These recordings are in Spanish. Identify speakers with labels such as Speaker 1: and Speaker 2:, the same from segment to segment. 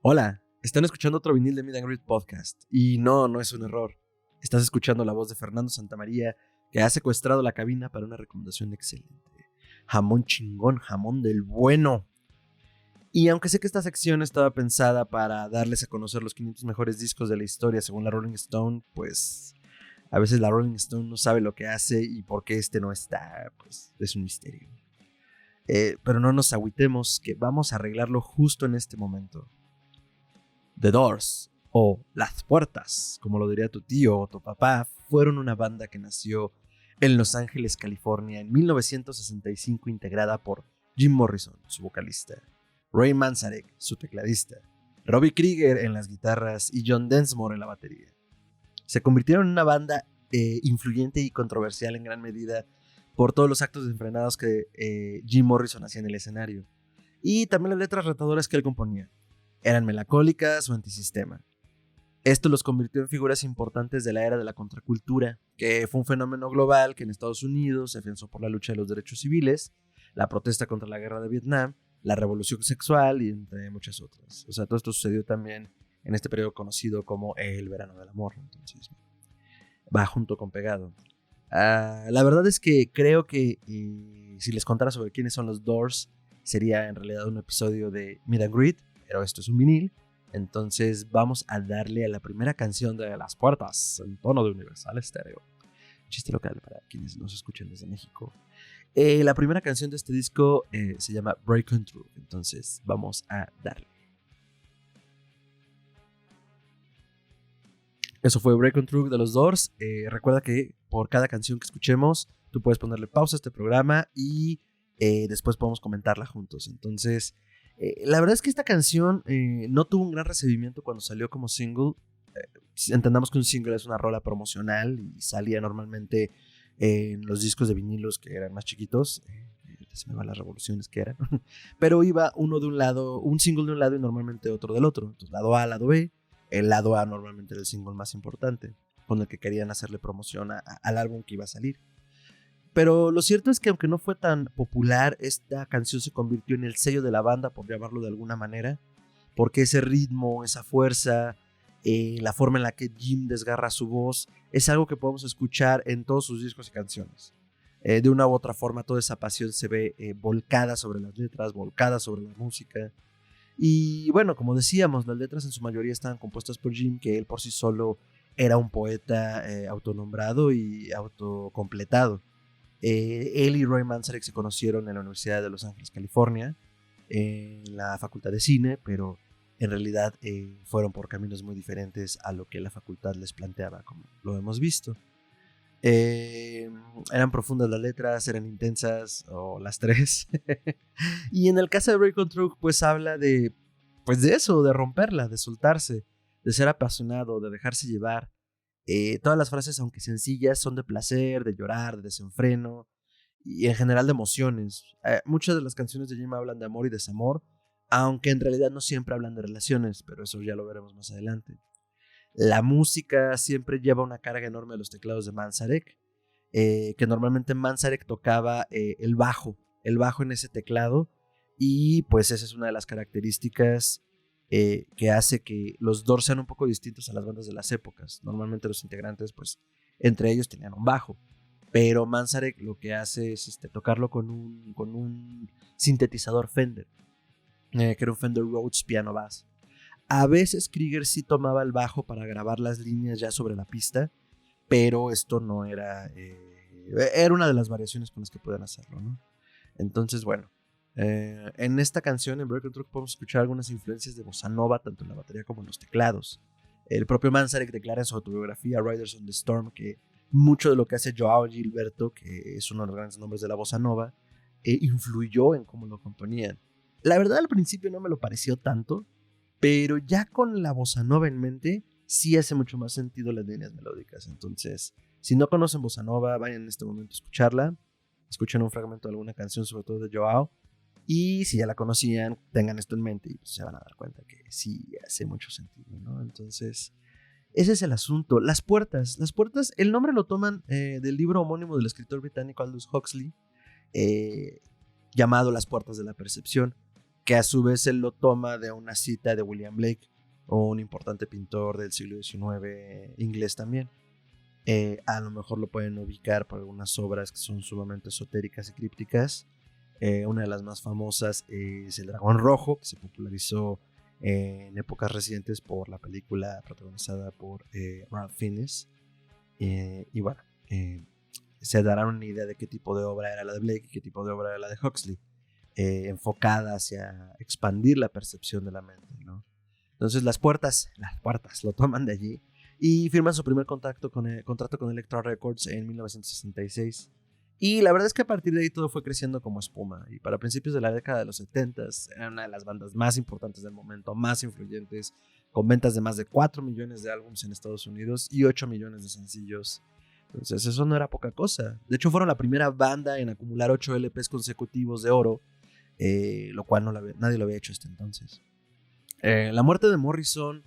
Speaker 1: Hola, están escuchando otro vinil de Meet and Greet Podcast. Y no es un error. Estás escuchando la voz de Fernando Santamaría, que ha secuestrado la cabina para una recomendación excelente. Jamón chingón, jamón del bueno. Y aunque sé que esta sección estaba pensada para darles a conocer los 500 mejores discos de la historia según la Rolling Stone, pues a veces la Rolling Stone no sabe lo que hace y por qué este no está, pues es un misterio. Pero no nos agüitemos, que vamos a arreglarlo justo en este momento. The Doors, o Las Puertas, como lo diría tu tío o tu papá, fueron una banda que nació en Los Ángeles, California, en 1965, integrada por Jim Morrison, su vocalista, Ray Manzarek, su tecladista, Robbie Krieger en las guitarras y John Densmore en la batería. Se convirtieron en una banda influyente y controversial en gran medida por todos los actos desenfrenados que Jim Morrison hacía en el escenario, y también las letras retadoras que él componía. Eran melancólicas o antisistema. Esto los convirtió en figuras importantes de la era de la contracultura, que fue un fenómeno global que en Estados Unidos se afianzó por la lucha de los derechos civiles, la protesta contra la guerra de Vietnam, la revolución sexual y entre muchas otras. O sea, todo esto sucedió también en este periodo conocido como el verano del amor. Entonces, va junto con pegado. La verdad es que creo que si les contara sobre quiénes son los Doors, sería en realidad un episodio de Meet and Greet, pero esto es un vinil. Entonces vamos a darle a la primera canción de Las Puertas en tono de Universal Stereo. Chiste local para quienes nos escuchan desde México. La primera canción de este disco se llama Break On Through. Entonces vamos a darle. Eso fue Break On Through de los Doors. Recuerda que por cada canción que escuchemos, tú puedes ponerle pausa a este programa y después podemos comentarla juntos. Entonces, la verdad es que esta canción no tuvo un gran recibimiento cuando salió como single. Entendamos que un single es una rola promocional y salía normalmente en los discos de vinilos que eran más chiquitos. Se me van las revoluciones que eran. Pero iba uno de un lado, un single de un lado y normalmente otro del otro. Entonces, lado A, lado B. El lado A normalmente era el single más importante, con el que querían hacerle promoción al álbum que iba a salir. Pero lo cierto es que aunque no fue tan popular, esta canción se convirtió en el sello de la banda, por llamarlo de alguna manera, porque ese ritmo, esa fuerza, la forma en la que Jim desgarra su voz, es algo que podemos escuchar en todos sus discos y canciones. De una u otra forma, toda esa pasión se ve volcada sobre las letras, volcada sobre la música. Y bueno, como decíamos, las letras en su mayoría estaban compuestas por Jim, que él por sí solo era un poeta autonombrado y autocompletado. Él y Roy Manzarek se conocieron en la Universidad de Los Ángeles, California, en la Facultad de Cine, pero en realidad fueron por caminos muy diferentes a lo que la facultad les planteaba, como lo hemos visto. Eran profundas las letras, eran intensas, o las tres. Y en el caso de Break On Through, pues habla de eso, de romperla, de soltarse, de ser apasionado, de dejarse llevar. Todas las frases, aunque sencillas, son de placer, de llorar, de desenfreno y en general de emociones. Muchas de las canciones de Jim hablan de amor y desamor, aunque en realidad no siempre hablan de relaciones, pero eso ya lo veremos más adelante. La música siempre lleva una carga enorme de los teclados de Manzarek, que normalmente Manzarek tocaba el bajo en ese teclado, y pues esa es una de las características que hace que los Doors sean un poco distintos a las bandas de las épocas. Normalmente los integrantes, pues, entre ellos tenían un bajo, pero Manzarek lo que hace es tocarlo con un sintetizador Fender, que era un Fender Rhodes Piano Bass. A veces Krieger sí tomaba el bajo para grabar las líneas ya sobre la pista, pero esto no era... era una de las variaciones con las que pueden hacerlo, ¿no? Entonces, bueno, en esta canción, en Break On Through, podemos escuchar algunas influencias de bossa nova, tanto en la batería como en los teclados. El propio Manzarek declara en su autobiografía Riders on the Storm que mucho de lo que hace Joao Gilberto, que es uno de los grandes nombres de la bossa nova, influyó en cómo lo componían. La verdad, al principio no me lo pareció tanto, pero ya con la bossa nova en mente, sí hace mucho más sentido las líneas melódicas. Entonces, si no conocen bossa nova, vayan en este momento a escucharla. Escuchen un fragmento de alguna canción, sobre todo de Joao. Y si ya la conocían, tengan esto en mente y pues se van a dar cuenta que sí hace mucho sentido, ¿no? Entonces, Ese es el asunto. Las puertas, el nombre lo toman del libro homónimo del escritor británico Aldous Huxley, eh, llamado Las puertas de la percepción, que a su vez él lo toma de una cita de William Blake, un importante pintor del siglo XIX inglés también. A lo mejor lo pueden ubicar por algunas obras que son sumamente esotéricas y crípticas. Una de las más famosas es El Dragón Rojo, que se popularizó en épocas recientes por la película protagonizada por Ralph Fiennes. Y bueno, se darán una idea de qué tipo de obra era la de Blake y qué tipo de obra era la de Huxley, enfocada hacia expandir la percepción de la mente, ¿no? Entonces las puertas lo toman de allí y firman su primer contrato con Elektra Records en 1966. Y la verdad es que a partir de ahí todo fue creciendo como espuma. Y para principios de la década de los 70 era una de las bandas más importantes del momento, más influyentes, con ventas de más de 4 millones de álbumes en Estados Unidos y 8 millones de sencillos. Entonces eso no era poca cosa. De hecho fueron la primera banda en acumular 8 LPs consecutivos de oro, lo cual nadie lo había hecho hasta entonces. La muerte de Morrison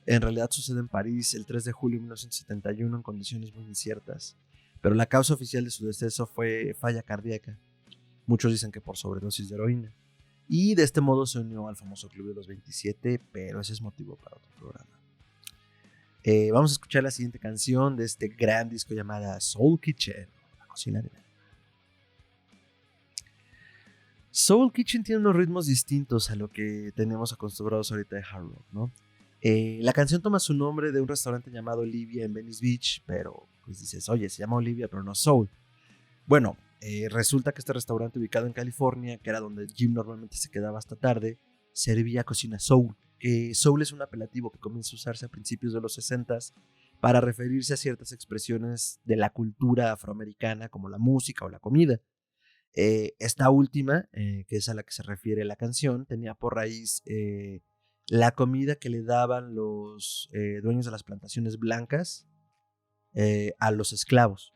Speaker 1: en realidad sucede en París el 3 de julio de 1971 en condiciones muy inciertas, pero la causa oficial de su deceso fue falla cardíaca. Muchos dicen que por sobredosis de heroína. Y de este modo se unió al famoso Club de los 27, pero ese es motivo para otro programa. Vamos a escuchar la siguiente canción de este gran disco llamada Soul Kitchen, la cocina de Soul Kitchen tiene unos ritmos distintos a lo que tenemos acostumbrados ahorita de hard rock, ¿no? La canción toma su nombre de un restaurante llamado Olivia en Venice Beach, pero pues dices, oye, se llama Olivia, pero no Soul. Bueno, resulta que este restaurante ubicado en California, que era donde Jim normalmente se quedaba hasta tarde, servía cocina soul, que soul es un apelativo que comienza a usarse a principios de los 60s para referirse a ciertas expresiones de la cultura afroamericana como la música o la comida. Esta última, que es a la que se refiere la canción, tenía por raíz la comida que le daban los dueños de las plantaciones blancas a los esclavos.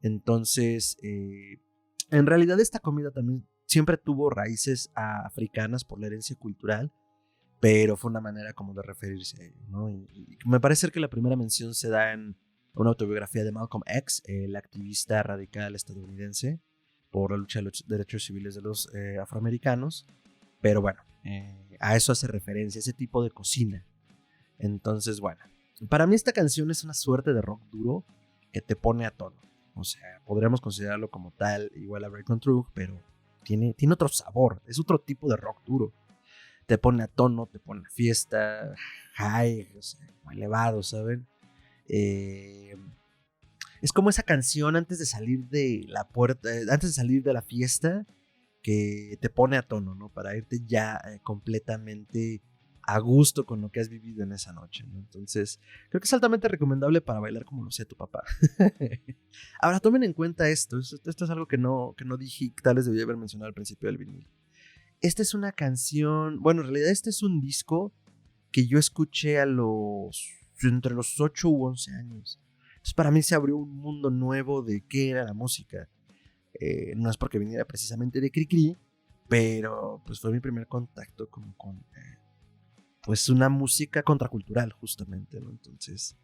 Speaker 1: Entonces, en realidad esta comida también siempre tuvo raíces africanas por la herencia cultural, pero fue una manera como de referirse a ello, ¿no? Y me parece ser que la primera mención se da en una autobiografía de Malcolm X, el activista radical estadounidense por la lucha de los derechos civiles de los afroamericanos, pero bueno, a eso hace referencia, ese tipo de cocina. Entonces, bueno, para mí esta canción es una suerte de rock duro que te pone a tono. O sea, podríamos considerarlo como tal, igual a Break on True, pero tiene otro sabor, es otro tipo de rock duro. Te pone a tono, te pone a fiesta, high, o sea, elevado, ¿saben? Es como esa canción antes de salir de la puerta, antes de salir de la fiesta, que te pone a tono, ¿no? Para irte ya completamente a gusto con lo que has vivido en esa noche, ¿no? Entonces, creo que es altamente recomendable para bailar como lo hacía tu papá. Ahora, tomen en cuenta esto es algo que no dije y tal vez debí haber mencionado al principio del vinil. Esta es una canción, bueno, en realidad este es un disco que yo escuché entre los 8 u 11 años. Entonces para mí se abrió un mundo nuevo de qué era la música. No es porque viniera precisamente de Cricri, pero pues fue mi primer contacto como con pues una música contracultural justamente, ¿no? Entonces,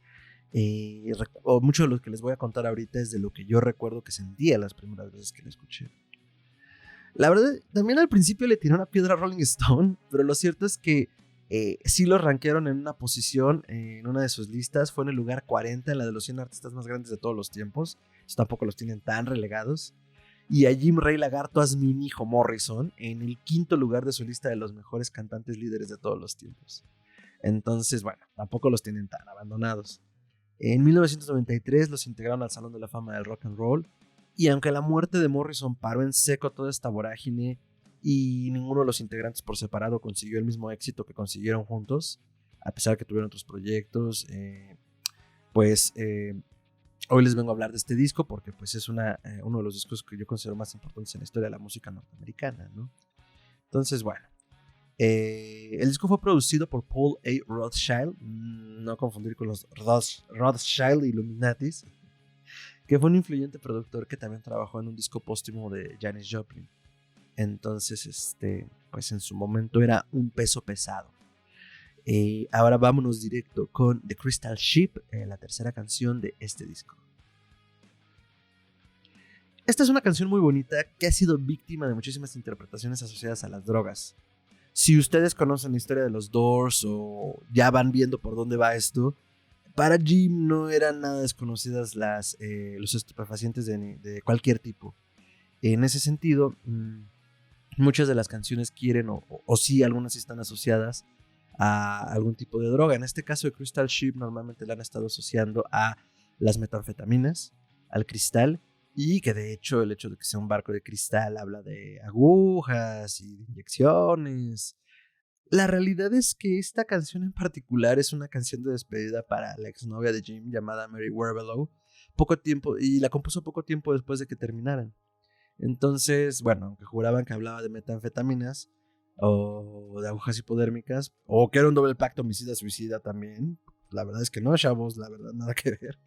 Speaker 1: mucho de lo que les voy a contar ahorita es de lo que yo recuerdo que sentía las primeras veces que la escuché. La verdad, también al principio le tiré una piedra a Rolling Stone, pero lo cierto es que sí lo rankearon en una posición en una de sus listas. Fue en el lugar 40 en la de los 100 artistas más grandes de todos los tiempos. Entonces, tampoco los tienen tan relegados. Y a Jim Ray Lagarto Asminijo Morrison en el 5º lugar de su lista de los mejores cantantes líderes de todos los tiempos. Entonces, bueno, tampoco los tienen tan abandonados. En 1993 los integraron al Salón de la Fama del Rock and Roll. Y aunque la muerte de Morrison paró en seco toda esta vorágine y ninguno de los integrantes por separado consiguió el mismo éxito que consiguieron juntos, a pesar de que tuvieron otros proyectos, pues hoy les vengo a hablar de este disco porque pues es uno de los discos que yo considero más importantes en la historia de la música norteamericana, ¿no? Entonces, bueno, el disco fue producido por Paul A. Rothchild, no confundir con los Rothschild Illuminatis, que fue un influyente productor que también trabajó en un disco póstumo de Janis Joplin. Entonces, pues en su momento era un peso pesado. Ahora vámonos directo con The Crystal Ship, la tercera canción de este disco. Esta es una canción muy bonita que ha sido víctima de muchísimas interpretaciones asociadas a las drogas. Si ustedes conocen la historia de los Doors o ya van viendo por dónde va esto, para Jim no eran nada desconocidas los estupefacientes de cualquier tipo. En ese sentido, muchas de las canciones quieren o sí, algunas sí están asociadas a algún tipo de droga. En este caso de Crystal Ship normalmente la han estado asociando a las metanfetaminas, al cristal, y que de hecho el hecho de que sea un barco de cristal habla de agujas y de inyecciones. La realidad es que esta canción en particular es una canción de despedida para la exnovia de Jim llamada Mary Werbelow, y la compuso poco tiempo después de que terminaran. Entonces, bueno, aunque juraban que hablaba de metanfetaminas o de agujas hipodérmicas, o que era un doble pacto homicida-suicida también, la verdad es que no, chavos, la verdad, nada que ver.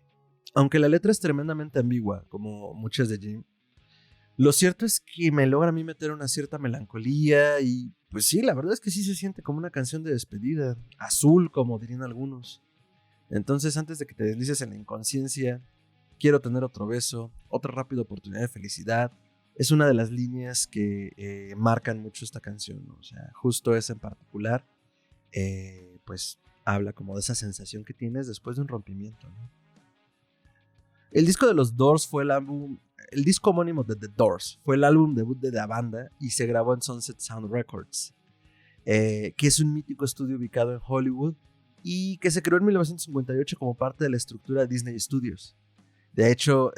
Speaker 1: Aunque la letra es tremendamente ambigua, como muchas de Jim, lo cierto es que me logra a mí meter una cierta melancolía y pues sí, la verdad es que sí se siente como una canción de despedida, azul como dirían algunos. Entonces antes de que te deslices en la inconsciencia, quiero tener otro beso, otra rápida oportunidad de felicidad. Es una de las líneas que marcan mucho esta canción, ¿no? O sea, justo esa en particular, pues habla como de esa sensación que tienes después de un rompimiento, ¿no? El disco de los Doors fue el disco homónimo de The Doors, fue el álbum debut de la banda y se grabó en Sunset Sound Records, que es un mítico estudio ubicado en Hollywood y que se creó en 1958 como parte de la estructura de Disney Studios. De hecho,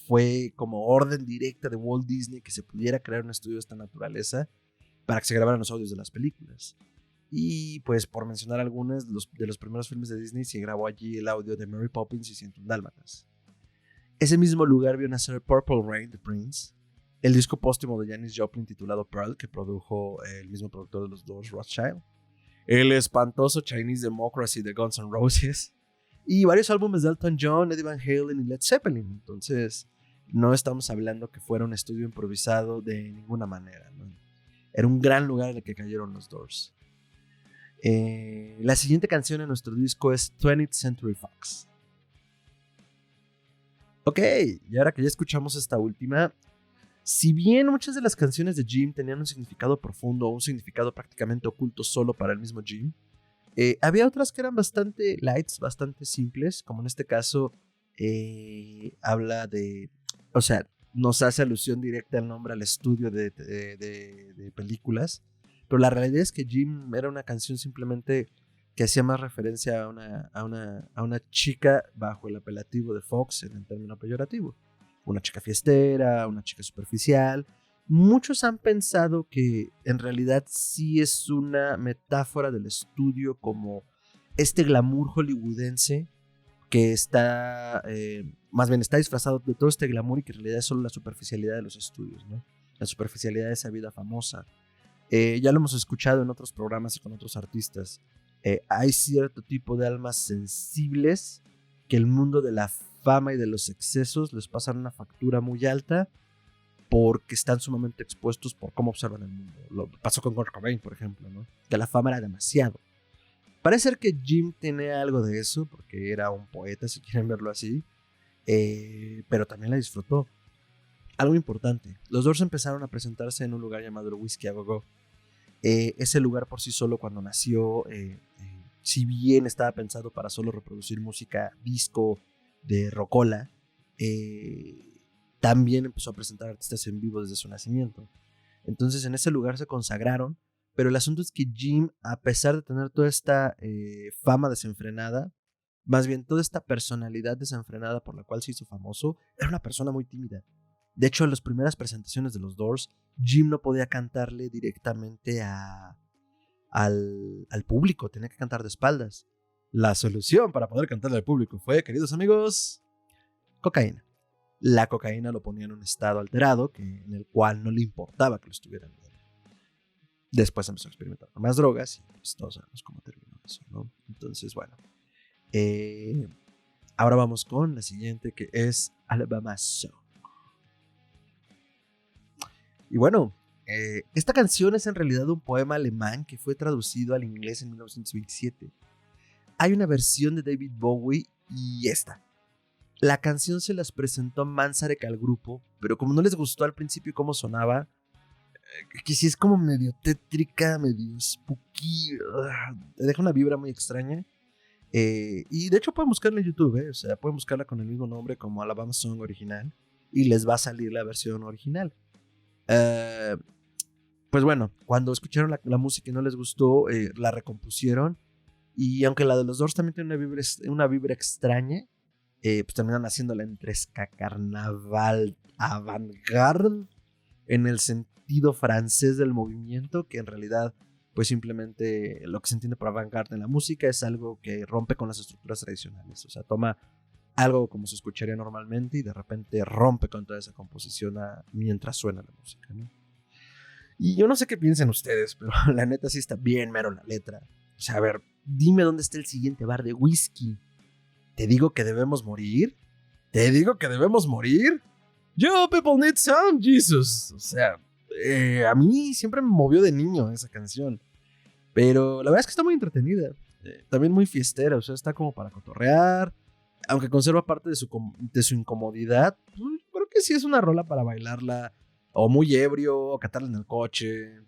Speaker 1: fue como orden directa de Walt Disney que se pudiera crear un estudio de esta naturaleza para que se grabaran los audios de las películas. Y pues por mencionar algunas de los primeros filmes de Disney, se grabó allí el audio de Mary Poppins y 101 Dálmatas. Ese mismo lugar vio nacer Purple Rain de Prince, el disco póstumo de Janis Joplin titulado Pearl, que produjo el mismo productor de los Doors, Rothschild, el espantoso Chinese Democracy de Guns N' Roses, y varios álbumes de Elton John, Eddie Van Halen y Led Zeppelin. Entonces, no estamos hablando que fuera un estudio improvisado de ninguna manera, ¿no? Era un gran lugar en el que cayeron los Doors. La siguiente canción en nuestro disco es 20th Century Fox. Ok, y ahora que ya escuchamos esta última, si bien muchas de las canciones de Jim tenían un significado profundo o un significado prácticamente oculto solo para el mismo Jim, había otras que eran bastante lights, bastante simples, como en este caso habla de, o sea, nos hace alusión directa al nombre al estudio de películas, pero la realidad es que Jim era una canción simplemente que hacía más referencia a una chica bajo el apelativo de Fox en el término peyorativo. Una chica fiestera, una chica superficial. Muchos han pensado que en realidad sí es una metáfora del estudio como este glamour hollywoodense que está, más bien está disfrazado de todo este glamour y que en realidad es solo la superficialidad de los estudios, ¿no? La superficialidad de esa vida famosa. Ya lo hemos escuchado en otros programas y con otros artistas. Hay cierto tipo de almas sensibles que el mundo de la fama y de los excesos les pasan una factura muy alta porque están sumamente expuestos por cómo observan el mundo. Lo pasó con Kurt Cobain, por ejemplo, ¿no? Que la fama era demasiado. Parece ser que Jim tiene algo de eso, porque era un poeta, si quieren verlo así, pero también la disfrutó. Algo importante, los Doors empezaron a presentarse en un lugar llamado el Whiskey a Go Go. Ese lugar por sí solo cuando nació, si bien estaba pensado para solo reproducir música disco de rockola, también empezó a presentar artistas en vivo desde su nacimiento. Entonces en ese lugar se consagraron, pero el asunto es que Jim, a pesar de tener toda esta fama desenfrenada, más bien toda esta personalidad desenfrenada por la cual se hizo famoso, era una persona muy tímida. De hecho, en las primeras presentaciones de los Doors, Jim no podía cantarle directamente al público, tenía que cantar de espaldas. La solución para poder cantarle al público fue, queridos amigos, cocaína. La cocaína lo ponía en un estado alterado en el cual no le importaba que lo estuvieran viendo. Después empezó a experimentar con más drogas y pues todos sabemos cómo terminó eso, ¿no? Entonces, bueno. Ahora vamos con la siguiente, que es Alabama Song. Y bueno, Esta canción es en realidad un poema alemán que fue traducido al inglés en 1927. Hay una versión de David Bowie y esta. La canción se las presentó Manzarek al grupo, pero como no les gustó al principio cómo sonaba, que sí es como medio tétrica, medio spooky, te deja una vibra muy extraña. Y de hecho pueden buscarla en YouTube, o sea, pueden buscarla con el mismo nombre como Alabama Song original y les va a salir la versión original. Pues bueno, cuando escucharon la música y no les gustó, la recompusieron. Y aunque la de los Doors también tiene una vibra extraña, pues terminan haciéndola entre ska carnaval avant-garde en el sentido francés del movimiento, que en realidad pues simplemente lo que se entiende por avant-garde en la música es algo que rompe con las estructuras tradicionales. O sea, toma algo como se escucharía normalmente y de repente rompe con toda esa composición mientras suena la música, ¿no? Y yo no sé qué piensen ustedes, pero la neta sí está bien mero la letra. O sea, a ver, dime dónde está el siguiente bar de whisky. ¿Te digo que debemos morir? ¿Te digo que debemos morir? Yo, people need some, Jesus. O sea, a mí siempre me movió de niño esa canción. Pero la verdad es que está muy entretenida. También muy fiestera, o sea, está como para cotorrear. Aunque conserva parte de su incomodidad, pues, creo que sí es una rola para bailarla. O muy ebrio, o cantarla en el coche.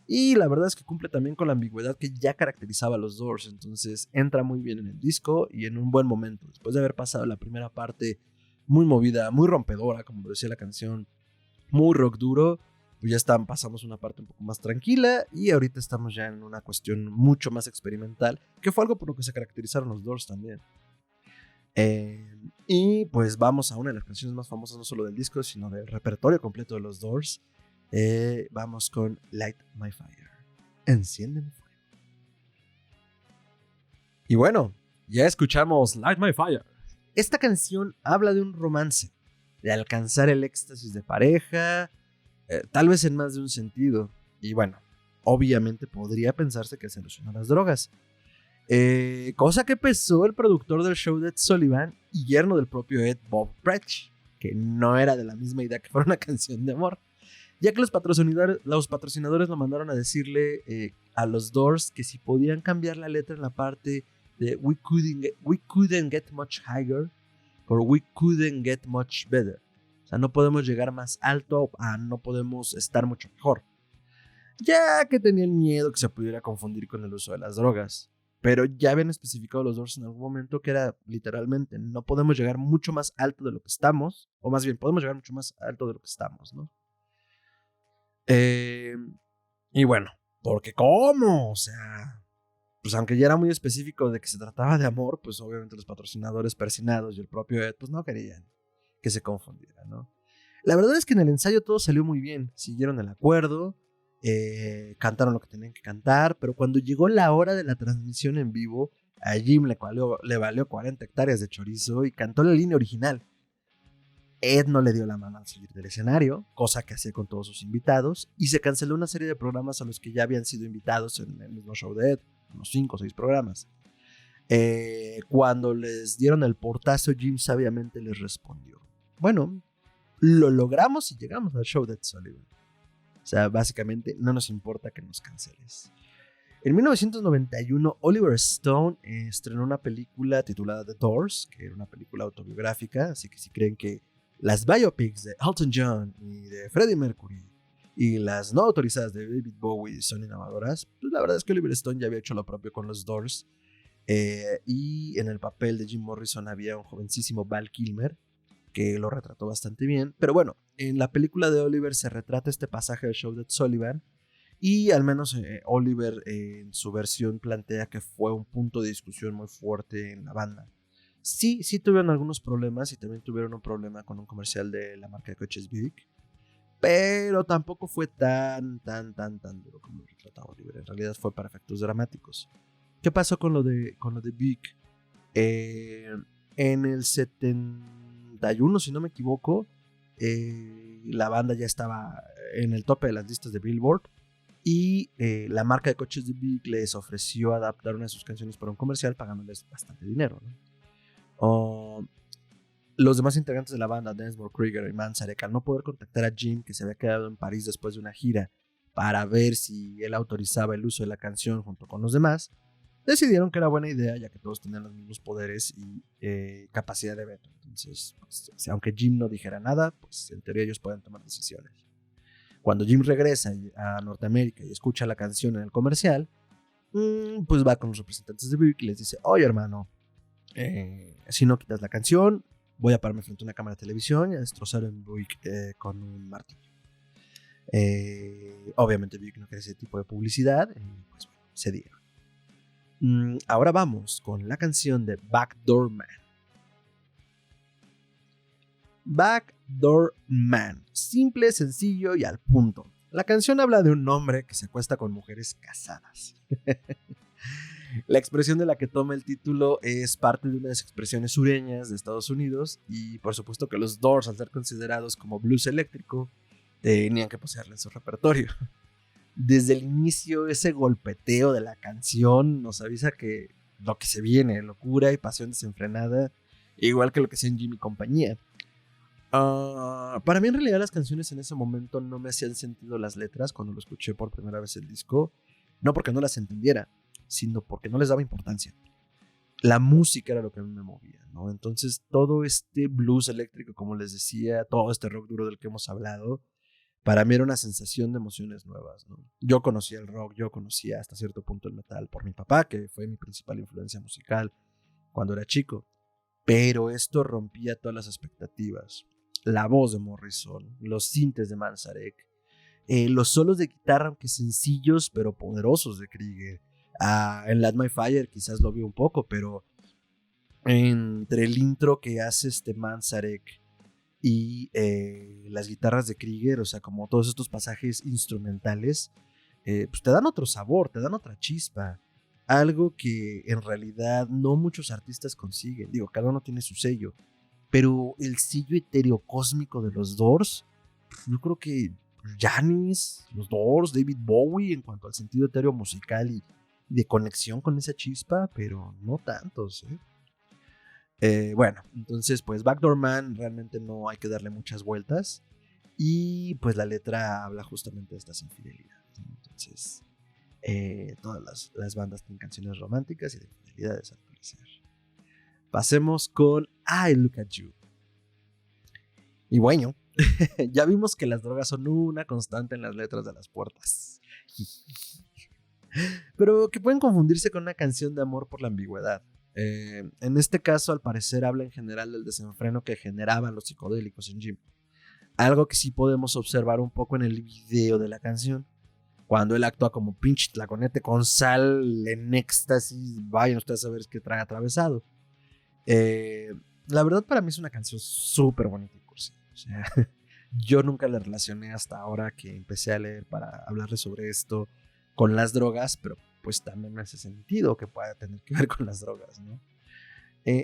Speaker 1: Y la verdad es que cumple también con la ambigüedad que ya caracterizaba a los Doors. Entonces entra muy bien en el disco y en un buen momento. Después de haber pasado la primera parte muy movida, muy rompedora, como decía la canción, muy rock duro, pues ya pasamos una parte un poco más tranquila y ahorita estamos ya en una cuestión mucho más experimental, que fue algo por lo que se caracterizaron los Doors también. Y pues vamos a una de las canciones más famosas no solo del disco, sino del repertorio completo de los Doors. Vamos con Light My Fire. Enciende mi fuego. Y bueno, ya escuchamos Light My Fire. Esta canción habla de un romance, de alcanzar el éxtasis de pareja, tal vez en más de un sentido. Y bueno, obviamente podría pensarse que se alusiona a las drogas. Cosa que pensó el productor del show de Ed Sullivan y yerno del propio Ed, Bob Cratchit, que no era de la misma idea que fuera una canción de amor, ya que los patrocinadores lo mandaron a decirle a los Doors que si podían cambiar la letra en la parte de We couldn't get much higher por We couldn't get much better. O sea, no podemos llegar más alto, no podemos estar mucho mejor. Ya que tenían miedo que se pudiera confundir con el uso de las drogas. Pero ya habían especificado los Doors en algún momento que era literalmente, no podemos llegar mucho más alto de lo que estamos, o más bien, podemos llegar mucho más alto de lo que estamos, ¿no? Y bueno, porque ¿cómo? O sea, pues aunque ya era muy específico de que se trataba de amor, pues obviamente los patrocinadores persinados y el propio Ed, pues no querían que se confundiera, ¿no? La verdad es que en el ensayo todo salió muy bien, siguieron el acuerdo, cantaron lo que tenían que cantar, pero cuando llegó la hora de la transmisión en vivo, a Jim le valió 40 hectáreas de chorizo y cantó la línea original. Ed no le dio la mano al salir del escenario, cosa que hacía con todos sus invitados, y se canceló una serie de programas a los que ya habían sido invitados en el mismo show de Ed, unos 5 o 6 programas. Cuando les dieron el portazo, Jim sabiamente les respondió: bueno, lo logramos y llegamos al show de Ed Sullivan. O sea, básicamente no nos importa que nos canceles. En 1991, Oliver Stone estrenó una película titulada The Doors, que era una película autobiográfica, así que si creen que las biopics de Elton John y de Freddie Mercury y las no autorizadas de David Bowie son innovadoras, pues la verdad es que Oliver Stone ya había hecho lo propio con los Doors, y en el papel de Jim Morrison había un jovencísimo Val Kilmer que lo retrató bastante bien. Pero bueno, en la película de Oliver se retrata este pasaje del show de Ed Sullivan y al menos Oliver en su versión plantea que fue un punto de discusión muy fuerte en la banda. Sí tuvieron algunos problemas y también tuvieron un problema con un comercial de la marca de coches Buick, pero tampoco fue tan duro como lo retrataba Oliver. En realidad fue para efectos dramáticos. ¿Qué pasó con lo de Buick? En el 71, si no me equivoco, la banda ya estaba en el tope de las listas de Billboard y la marca de coches de Buick les ofreció adaptar una de sus canciones para un comercial pagándoles bastante dinero, ¿no? Los demás integrantes de la banda, Densmore Krieger y Manzarek, al no poder contactar a Jim, que se había quedado en París después de una gira para ver si él autorizaba el uso de la canción junto con los demás, decidieron que era buena idea, ya que todos tenían los mismos poderes y capacidad de veto. Entonces, pues, aunque Jim no dijera nada, pues en teoría ellos pueden tomar decisiones. Cuando Jim regresa a Norteamérica y escucha la canción en el comercial, pues va con los representantes de Buick y les dice: oye, hermano, si no quitas la canción, voy a pararme frente a una cámara de televisión y a destrozar en Buick con un martillo. Obviamente Buick no quiere ese tipo de publicidad y pues bueno, se dieron. Ahora vamos con la canción de Backdoor Man. Backdoor Man. Simple, sencillo y al punto. La canción habla de un hombre que se acuesta con mujeres casadas. La expresión de la que toma el título es parte de una de las expresiones sureñas de Estados Unidos y por supuesto que los Doors, al ser considerados como blues eléctrico, tenían que poseerle en su repertorio. Desde el inicio, ese golpeteo de la canción nos avisa que lo que se viene, locura y pasión desenfrenada, igual que lo que hacía en Jimmy y compañía. Para mí en realidad las canciones en ese momento no me hacían sentido las letras cuando lo escuché por primera vez el disco, no porque no las entendiera, sino porque no les daba importancia. La música era lo que a mí me movía, ¿no? Entonces todo este blues eléctrico, como les decía, todo este rock duro del que hemos hablado, para mí era una sensación de emociones nuevas, ¿no? Yo conocía el rock, yo conocía hasta cierto punto el metal por mi papá, que fue mi principal influencia musical cuando era chico, pero esto rompía todas las expectativas. La voz de Morrison, los sintes de Manzarek, los solos de guitarra, aunque sencillos pero poderosos de Krieger. En Light My Fire quizás lo vi un poco, pero entre el intro que hace Manzarek y las guitarras de Krieger, o sea, como todos estos pasajes instrumentales, pues te dan otro sabor, te dan otra chispa. Algo que en realidad no muchos artistas consiguen. Digo, cada uno tiene su sello. Pero el sello etéreo cósmico de los Doors, yo creo que Janis, los Doors, David Bowie, en cuanto al sentido etéreo musical y de conexión con esa chispa, pero no tantos, bueno, entonces pues Backdoor Man realmente no hay que darle muchas vueltas y pues la letra habla justamente de estas infidelidades, ¿no? Entonces todas las bandas tienen canciones románticas y de infidelidades al parecer. Pasemos con I Look At You. Y bueno, ya vimos que las drogas son una constante en las letras de las puertas. Pero que pueden confundirse con una canción de amor por la ambigüedad. En este caso, al parecer, habla en general del desenfreno que generaban los psicodélicos en Jim. Algo que sí podemos observar un poco en el video de la canción. Cuando él actúa como pinche tlaconete con sal en éxtasis, vayan ustedes a ver qué trae atravesado. La verdad para mí es una canción súper bonita y cursi. O sea, yo nunca la relacioné hasta ahora que empecé a leer para hablarles sobre esto con las drogas, pero pues también me hace sentido que pueda tener que ver con las drogas, ¿no?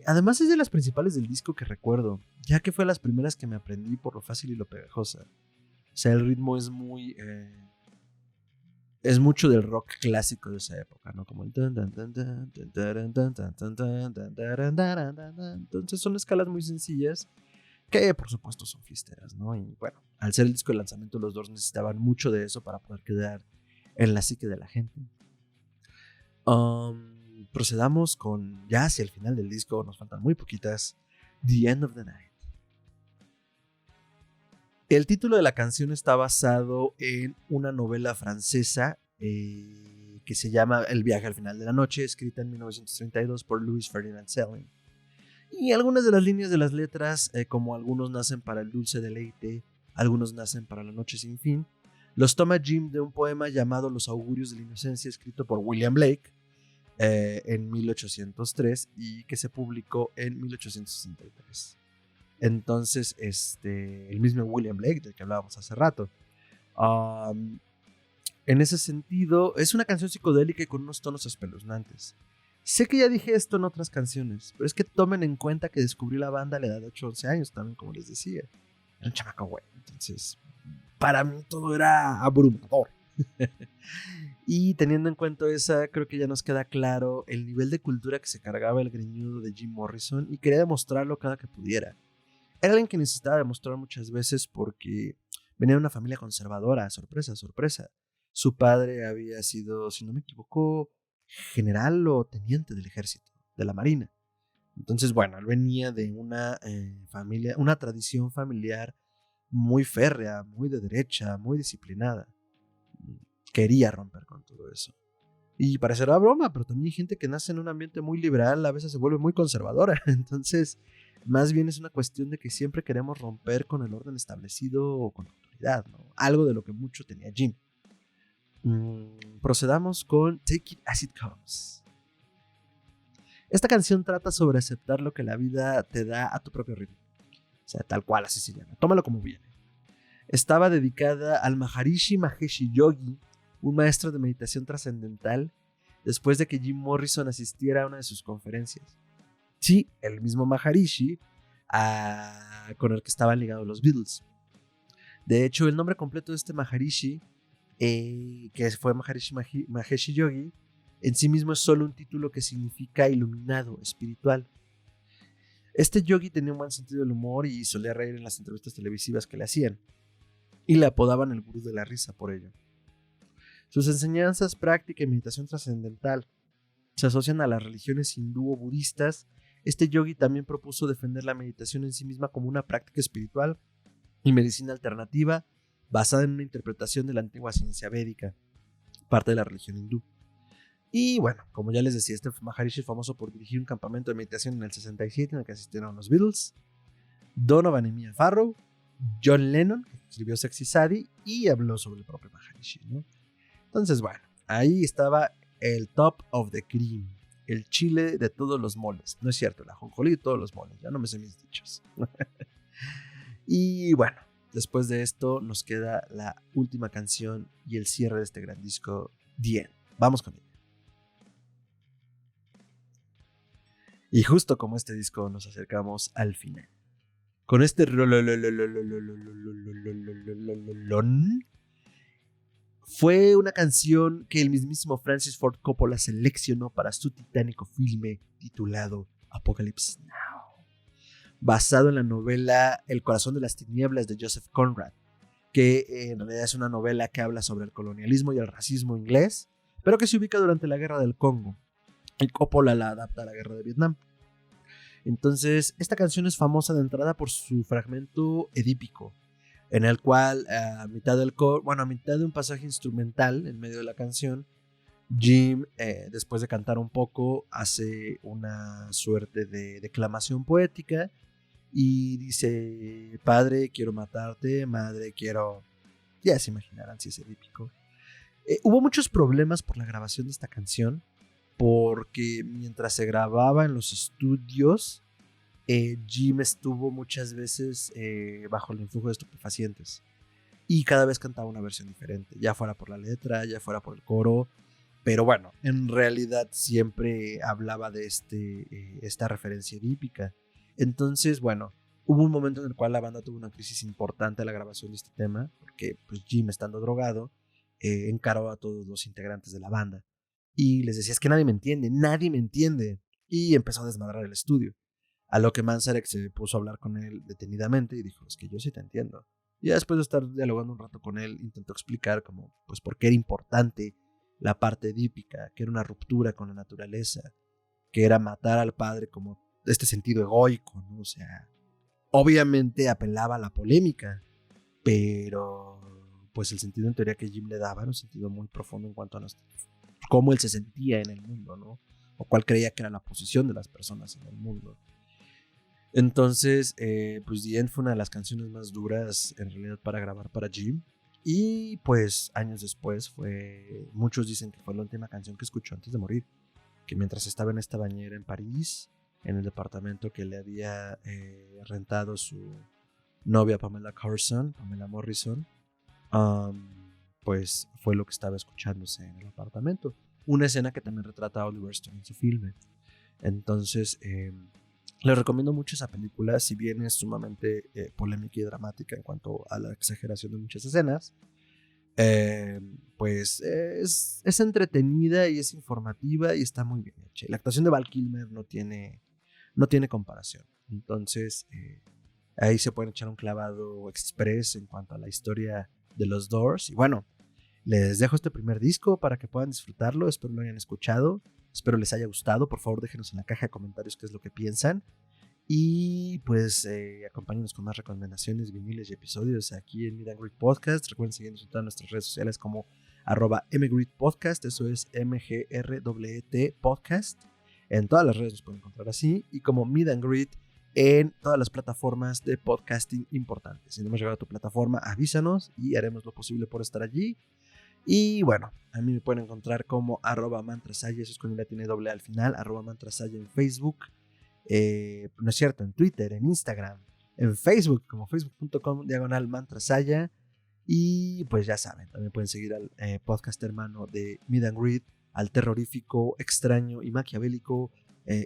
Speaker 1: Además es de las principales del disco que recuerdo, ya que fue las primeras que me aprendí por lo fácil y lo pegajosa. O sea, el ritmo es muy... es mucho del rock clásico de esa época, ¿no? Como el... Entonces son escalas muy sencillas que por supuesto son fiesteras, ¿no? Y bueno, al ser el disco de lanzamiento, los Doors necesitaban mucho de eso para poder quedar en la psique de la gente. Procedamos con ya hacia el final del disco, nos faltan muy poquitas. The End of the Night. El título de la canción está basado en una novela francesa que se llama El viaje al final de la noche, escrita en 1932 por Louis Ferdinand Céline. Y algunas de las líneas de las letras, como algunos nacen para el dulce deleite, algunos nacen para la noche sin fin, los toma Jim de un poema llamado Los augurios de la inocencia, escrito por William Blake en 1803 y que se publicó en 1863. Entonces, el mismo William Blake, del que hablábamos hace rato. En ese sentido, es una canción psicodélica y con unos tonos espeluznantes. Sé que ya dije esto en otras canciones, pero es que tomen en cuenta que descubrí la banda a la edad de 8 o 11 años también, como les decía. Era un chamaco güey, entonces para mí todo era abrumador. Y teniendo en cuenta esa, creo que ya nos queda claro el nivel de cultura que se cargaba el greñudo de Jim Morrison y quería demostrarlo cada que pudiera. Era alguien que necesitaba demostrar muchas veces porque venía de una familia conservadora, sorpresa, sorpresa. Su padre había sido, si no me equivoco, general o teniente del ejército, de la marina. Entonces, bueno, él venía de una familia, una tradición familiar muy férrea, muy de derecha, muy disciplinada. Quería romper con todo eso. Y parecerá broma, pero también hay gente que nace en un ambiente muy liberal, a veces se vuelve muy conservadora. Entonces, más bien es una cuestión de que siempre queremos romper con el orden establecido o con la autoridad, ¿no? Algo de lo que mucho tenía Jim. Procedamos con Take It As It Comes. Esta canción trata sobre aceptar lo que la vida te da a tu propio ritmo. O sea, tal cual, así se llama. Tómalo como viene. Estaba dedicada al Maharishi Mahesh Yogi, un maestro de meditación trascendental, después de que Jim Morrison asistiera a una de sus conferencias. Sí, el mismo Maharishi con el que estaban ligados los Beatles. De hecho, el nombre completo de este Maharishi, que fue Maharishi Mahesh Yogi, en sí mismo es solo un título que significa iluminado, espiritual. Este yogi tenía un buen sentido del humor y solía reír en las entrevistas televisivas que le hacían, y le apodaban el gurú de la risa por ello. Sus enseñanzas, práctica y meditación trascendental se asocian a las religiones hindú o budistas. Este yogi también propuso defender la meditación en sí misma como una práctica espiritual y medicina alternativa basada en una interpretación de la antigua ciencia védica, parte de la religión hindú. Y bueno, como ya les decía, este Maharishi es famoso por dirigir un campamento de meditación en el 67 en el que asistieron los Beatles, Donovan y Mia Farrow, John Lennon, que escribió Sexy Sadie, y habló sobre el propio Maharishi, ¿no? Entonces, bueno, ahí estaba el top of the cream, el chile de todos los moles. No es cierto, el ajonjolí de todos los moles, ya no me sé mis dichos. Y bueno, después de esto nos queda la última canción y el cierre de este gran disco, The End. Vamos con ella. Y justo como este disco nos acercamos al final. Con este fue una canción que el mismísimo Francis Ford Coppola seleccionó para su titánico filme titulado Apocalypse Now, basado en la novela El corazón de las tinieblas de Joseph Conrad, que en realidad es una novela que habla sobre el colonialismo y el racismo inglés, pero que se ubica durante la guerra del Congo, y Coppola la adapta a la guerra de Vietnam. Entonces, esta canción es famosa de entrada por su fragmento edípico, en el cual a mitad de un pasaje instrumental en medio de la canción, Jim, después de cantar un poco, hace una suerte de declamación poética y dice: padre, quiero matarte, madre, quiero... Ya se imaginarán si es edípico. Hubo muchos problemas por la grabación de esta canción, porque mientras se grababa en los estudios, Jim estuvo muchas veces bajo el influjo de estupefacientes y cada vez cantaba una versión diferente, ya fuera por la letra, ya fuera por el coro, pero bueno, en realidad siempre hablaba de esta referencia edípica. Entonces, bueno, hubo un momento en el cual la banda tuvo una crisis importante a la grabación de este tema, porque pues, Jim, estando drogado, encaró a todos los integrantes de la banda y les decía: es que nadie me entiende, y empezó a desmadrar el estudio. A lo que Manzarek se puso a hablar con él detenidamente y dijo: es que yo sí te entiendo. Y después de estar dialogando un rato con él, intentó explicar como, pues, por qué era importante la parte edípica, que era una ruptura con la naturaleza, que era matar al padre como este sentido egoico, ¿no? O sea, obviamente apelaba a la polémica, pero pues el sentido en teoría que Jim le daba era un sentido muy profundo en cuanto a cómo él se sentía en el mundo, ¿no? O cuál creía que era la posición de las personas en el mundo. Entonces, pues The End fue una de las canciones más duras en realidad para grabar para Jim. Y pues años después muchos dicen que fue la última canción que escuchó antes de morir. Que mientras estaba en esta bañera en París, en el departamento que le había rentado su novia Pamela Morrison, pues fue lo que estaba escuchándose en el apartamento. Una escena que también retrata a Oliver Stone en su filme. Entonces, les recomiendo mucho esa película, si bien es sumamente polémica y dramática en cuanto a la exageración de muchas escenas. Pues es entretenida y es informativa y está muy bien hecha. La actuación de Val Kilmer no tiene comparación. Entonces, ahí se pueden echar un clavado express en cuanto a la historia de los Doors. Y bueno, Les dejo este primer disco para que puedan disfrutarlo. Espero lo hayan escuchado. Espero les haya gustado. Por favor, déjenos en la caja de comentarios qué es lo que piensan. Y pues acompáñenos con más recomendaciones, viniles y episodios aquí en Meet and Greet Podcast. Recuerden seguirnos en todas nuestras redes sociales como @mgreetpodcast. Eso es MGRWT Podcast. En todas las redes nos pueden encontrar así. Y como Meet and Greet en todas las plataformas de podcasting importantes. Si no hemos llegado a tu plataforma, avísanos y haremos lo posible por estar allí. Y bueno, a mí me pueden encontrar como @mantrasaya, eso es con una tiene doble al final, @mantrasaya en Facebook. No es cierto, en Twitter, en Instagram, en Facebook, como facebook.com/mantrasaya. Y pues ya saben, también pueden seguir al podcast hermano de Meet and Greet, al terrorífico, extraño y maquiavélico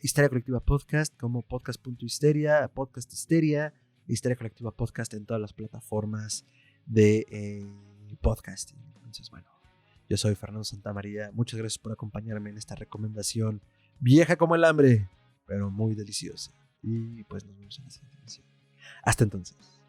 Speaker 1: Histeria Colectiva Podcast, como podcast.histeria, podcast histeria, Histeria Colectiva Podcast en todas las plataformas de podcasting. Entonces, bueno, yo soy Fernando Santamaría. Muchas gracias por acompañarme en esta recomendación vieja como el hambre, pero muy deliciosa. Y pues nos vemos en la siguiente emisión. Hasta entonces.